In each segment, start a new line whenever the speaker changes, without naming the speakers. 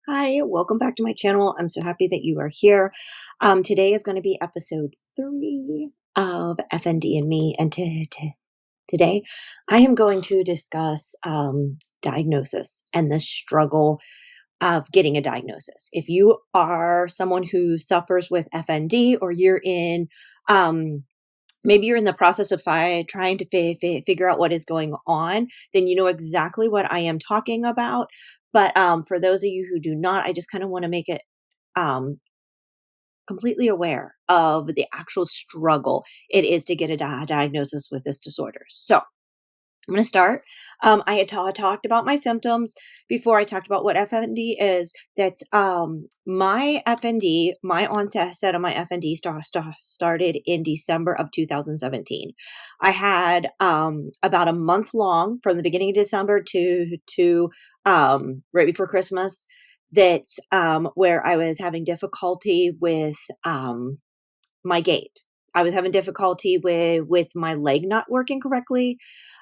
Hi, welcome back to my channel. I'm so happy that you are here. Today is going to be episode 3 of FND and Me, and today I am going to discuss diagnosis and the struggle of getting a diagnosis. If you are someone who suffers with FND, or you're in maybe you're in the process of trying to figure out what is going on, then you know exactly what I am talking about. But for those of you who do not, I just kind of want to make it um, completely aware of the actual struggle it is to get a diagnosis with this disorder. So I'm going to start. I had talked about my symptoms before I talked about what FND is. That's my FND, my onset of my FND started in December of 2017. I had about a month long from the beginning of December to right before Christmas. That's where I was having difficulty with my gait. I was having difficulty with my leg not working correctly.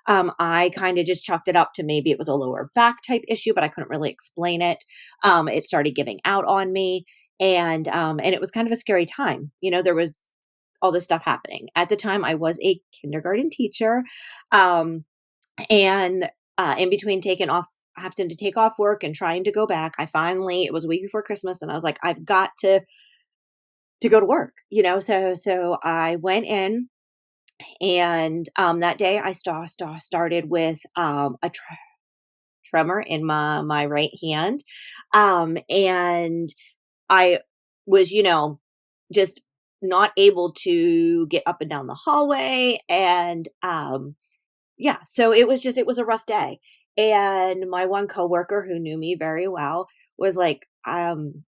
I kind of just chalked it up to maybe it was a lower back type issue, but I couldn't really explain it. It started giving out on me, and it was kind of a scary time. There was all this stuff happening at the time. I was a kindergarten teacher, um, and in between taking off. Having to take off work and trying to go back, it was a week before Christmas, and I was like, I've got to go to work, so I went in, and that day I started with a tremor in my right hand, and I was, just not able to get up and down the hallway, and yeah, so it was a rough day. And my one coworker who knew me very well was like, can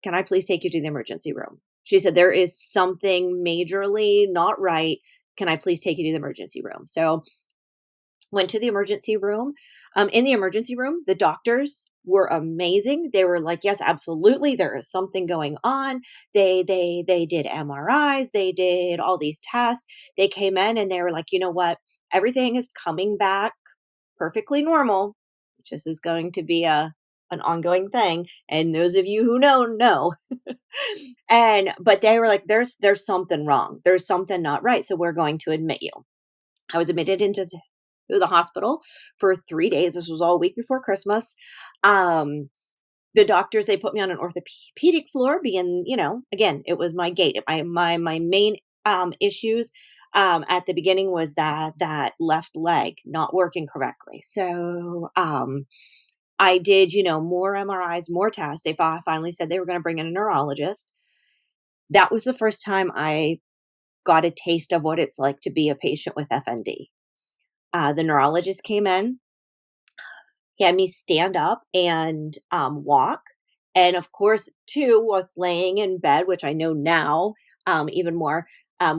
I please take you to the emergency room? She said, there is something majorly not right. Can I please take you to the emergency room? So went to the emergency room. In the emergency room, the doctors were amazing. They were like, yes, absolutely. There is something going on. They did MRIs. They did all these tests. They came in and they were like, you know what? Everything is coming back perfectly normal, which this is going to be an ongoing thing. And those of you who know. And but they were like, there's something wrong. There's something not right. So we're going to admit you. I was admitted into the hospital for 3 days. This was all week before Christmas. Um, the doctors, they put me on an orthopedic floor, being, again, it was my gait. My main issues at the beginning was that left leg not working correctly. So I did, more MRIs, more tests. They finally said they were going to bring in a neurologist. That was the first time I got a taste of what it's like to be a patient with FND. The neurologist came in. He had me stand up and walk. And of course, too, with laying in bed, which I know now even more,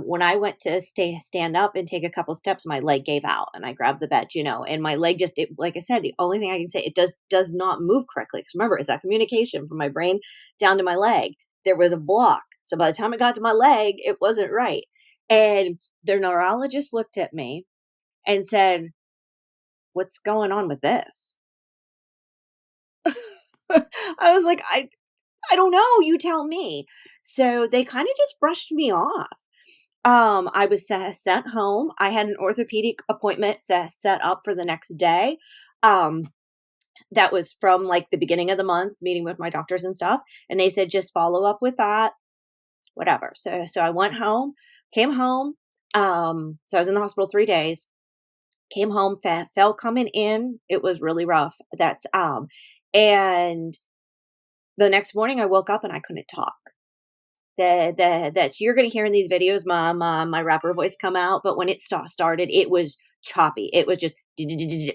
when I went to stand up and take a couple steps, my leg gave out and I grabbed the bed, and my leg like I said, the only thing I can say, it does not move correctly. Because remember, it's that communication from my brain down to my leg. There was a block. So by the time it got to my leg, it wasn't right. And the neurologist looked at me and said, "What's going on with this?" I was like, I don't know, you tell me. So they kind of just brushed me off. I was sent home. I had an orthopedic appointment set up for the next day. Um, that was from like the beginning of the month, meeting with my doctors and stuff. And they said, just follow up with that, whatever. So I went home, came home. So I was in the hospital 3 days, came home, fell coming in. It was really rough. And the next morning I woke up and I couldn't talk. That you're going to hear in these videos my rapper voice come out, but when it started, it was choppy. It was just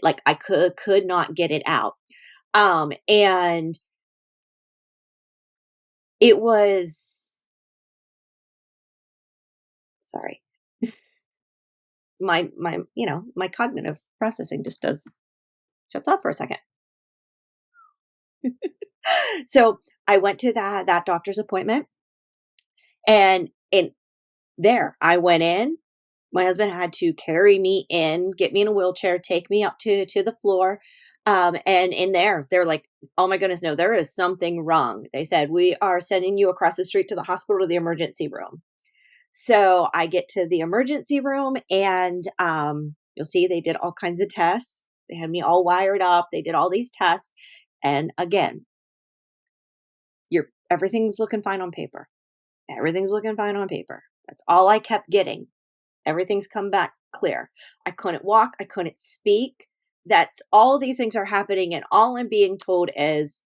like I could not get it out. And it was, sorry, my cognitive processing just shuts off for a second. So I went to that doctor's appointment, and there I went in. My husband had to carry me in, get me in a wheelchair, take me up to the floor. And in there, they're like, "Oh my goodness, no, there is something wrong." They said, "We are sending you across the street to the hospital to the emergency room." So I get to the emergency room and you'll see they did all kinds of tests. They had me all wired up. They did all these tests. And again, you're everything's looking fine on paper. Everything's looking fine on paper. That's all I kept getting. Everything's come back clear. I couldn't walk. I couldn't speak. That's all these things are happening. And all I'm being told is,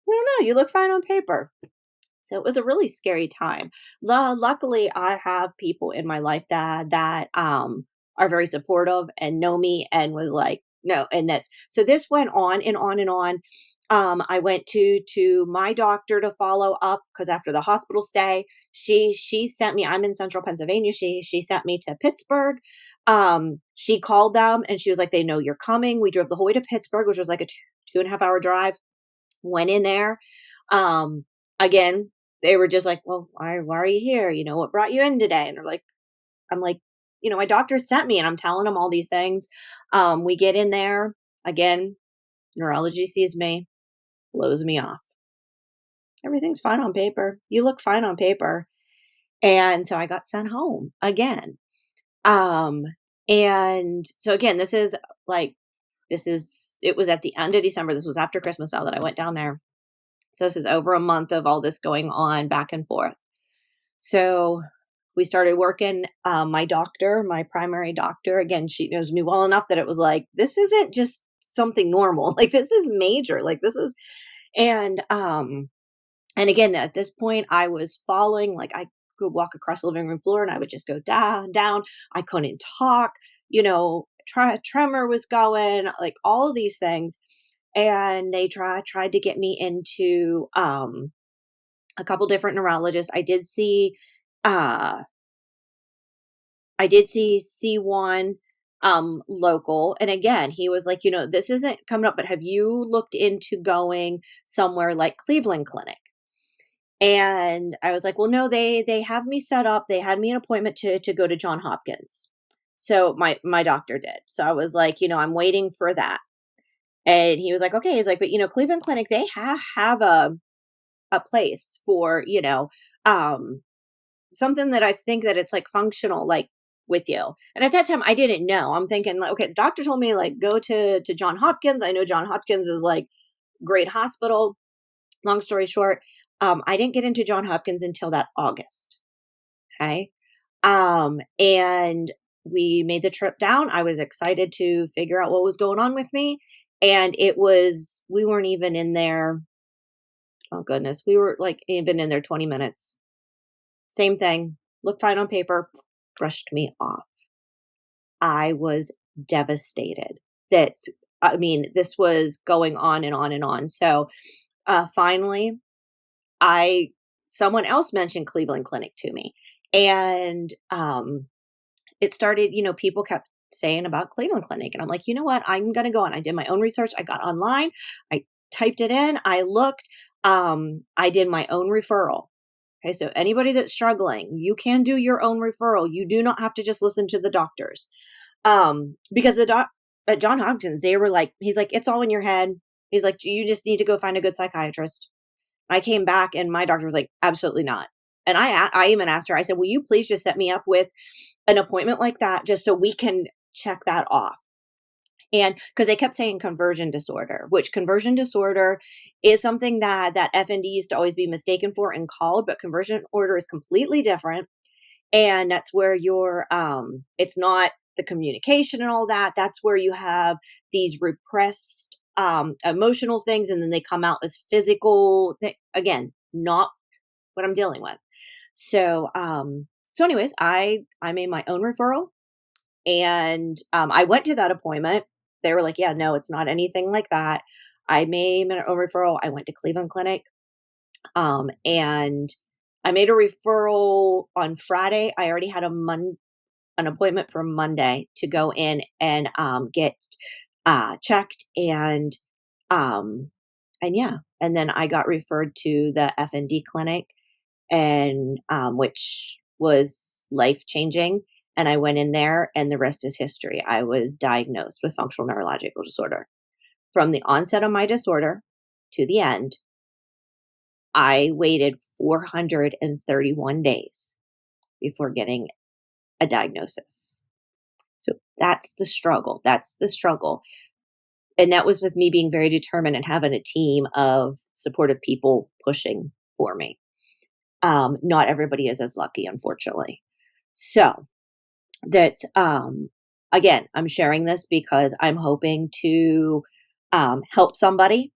I don't know, you look fine on paper. So it was a really scary time. Luckily, I have people in my life that are very supportive and know me and was like, no, and that's so this went on and on and on. I went to my doctor to follow up because after the hospital stay, she sent me. I'm in central Pennsylvania. She sent me to Pittsburgh. She called them and she was like, they know you're coming. We drove the whole way to Pittsburgh, which was like a 2.5 hour drive. Went in there. Um, Again, they were just like, "Well, why are you here? You know, what brought you in today?" And they're like, I'm like, my doctor sent me, and I'm telling them all these things. We get in there again. Neurology sees me, blows me off. Everything's fine on paper. You look fine on paper, and so I got sent home again. Um, and so again, it was at the end of December. This was after Christmas now that I went down there. So this is over a month of all this going on back and forth. So we started working. My doctor, my primary doctor, again, she knows me well enough that it was like, this isn't just something normal. Like this is major. Like this is, and again, at this point, I was following. Like I could walk across the living room floor, and I would just go down, down. I couldn't talk. Tremor was going. Like all these things, and they tried to get me into a couple different neurologists. Uh I did see C1 local, and again, he was like, this isn't coming up, but have you looked into going somewhere like Cleveland Clinic? And I was like, well, no, they have me set up. They had me an appointment to go to John Hopkins. So my doctor did. So I was like, I'm waiting for that. And he was like, okay. He's like, but Cleveland Clinic, they have a place for, um something that I think that it's like functional, like with you. And at that time, I didn't know. I'm thinking, like, okay, the doctor told me like go to John Hopkins. I know John Hopkins is like great hospital. Long story short, I didn't get into John Hopkins until that August. Okay, and we made the trip down. I was excited to figure out what was going on with me, and we weren't even in there. Oh goodness, we were like even in there 20 minutes. Same thing. Looked fine on paper, brushed me off. I was devastated. This was going on and on and on. So finally, I someone else mentioned Cleveland Clinic to me, and it started. People kept saying about Cleveland Clinic, and I'm like, you know what? I'm gonna go on. I did my own research. I got online. I typed it in. I looked. I did my own referral. Okay, so anybody that's struggling, you can do your own referral. You do not have to just listen to the doctors. Because the doc at John Hopkins, they were like, he's like, it's all in your head. He's like, you just need to go find a good psychiatrist. I came back and my doctor was like, absolutely not. And I even asked her, I said, will you please just set me up with an appointment like that just so we can check that off? And because they kept saying conversion disorder, which conversion disorder is something that FND used to always be mistaken for and called, but conversion order is completely different. And that's where it's not the communication and all that. That's where you have these repressed emotional things, and then they come out as physical. Again, not what I'm dealing with. So anyways, I made my own referral, and I went to that appointment. They were like, "Yeah, no, it's not anything like that." I made my own referral. I went to Cleveland Clinic, and I made a referral on Friday. I already had an appointment for Monday to go in and get checked, um, and yeah, and then I got referred to the FND clinic, and which was life changing. And I went in there, and the rest is history. I was diagnosed with functional neurological disorder. From the onset of my disorder to the end, I waited 431 days before getting a diagnosis. So that's the struggle. That's the struggle. And that was with me being very determined and having a team of supportive people pushing for me. Not everybody is as lucky, unfortunately. So that's again, I'm sharing this because I'm hoping to help somebody.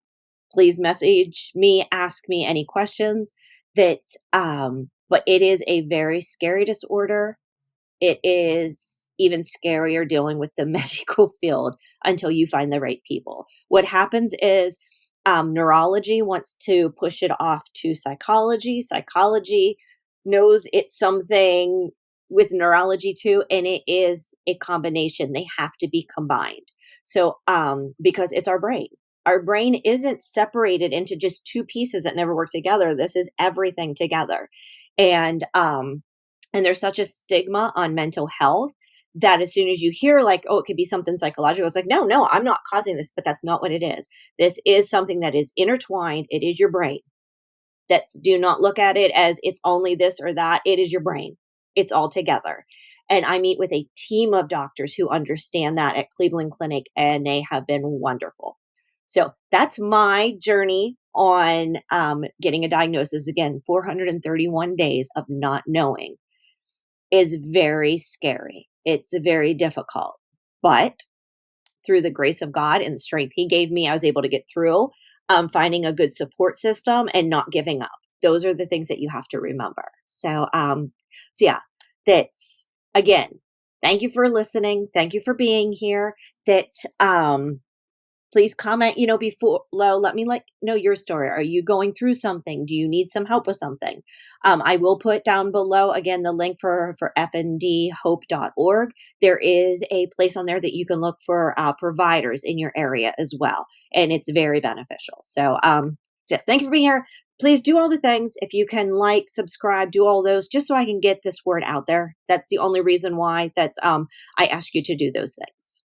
Please message me, ask me any questions. But it is a very scary disorder. It is even scarier dealing with the medical field until you find the right people. What happens is neurology wants to push it off to psychology. Psychology knows it's something with neurology too, and it is a combination. They have to be combined. So, because it's our brain. Our brain isn't separated into just two pieces that never work together. This is everything together. And and there's such a stigma on mental health that as soon as you hear, like, oh, it could be something psychological, it's like, no, no, I'm not causing this, but that's not what it is. This is something that is intertwined. It is your brain. That's do not look at it as it's only this or that. It is your brain. It's all together. And I meet with a team of doctors who understand that at Cleveland Clinic, and they have been wonderful. So that's my journey on getting a diagnosis. Again, 431 days of not knowing is very scary. It's very difficult. But through the grace of God and the strength He gave me, I was able to get through, finding a good support system and not giving up. Those are the things that you have to remember. So yeah, that's again, thank you for listening. Thank you for being here. That's please comment, before low. Let me know your story. Are you going through something? Do you need some help with something? I will put down below again the link for fndhope.org. There is a place on there that you can look for providers in your area as well, and it's very beneficial. So yes, thank you for being here. Please do all the things. If you can subscribe, do all those, just so I can get this word out there. That's the only reason why I ask you to do those things.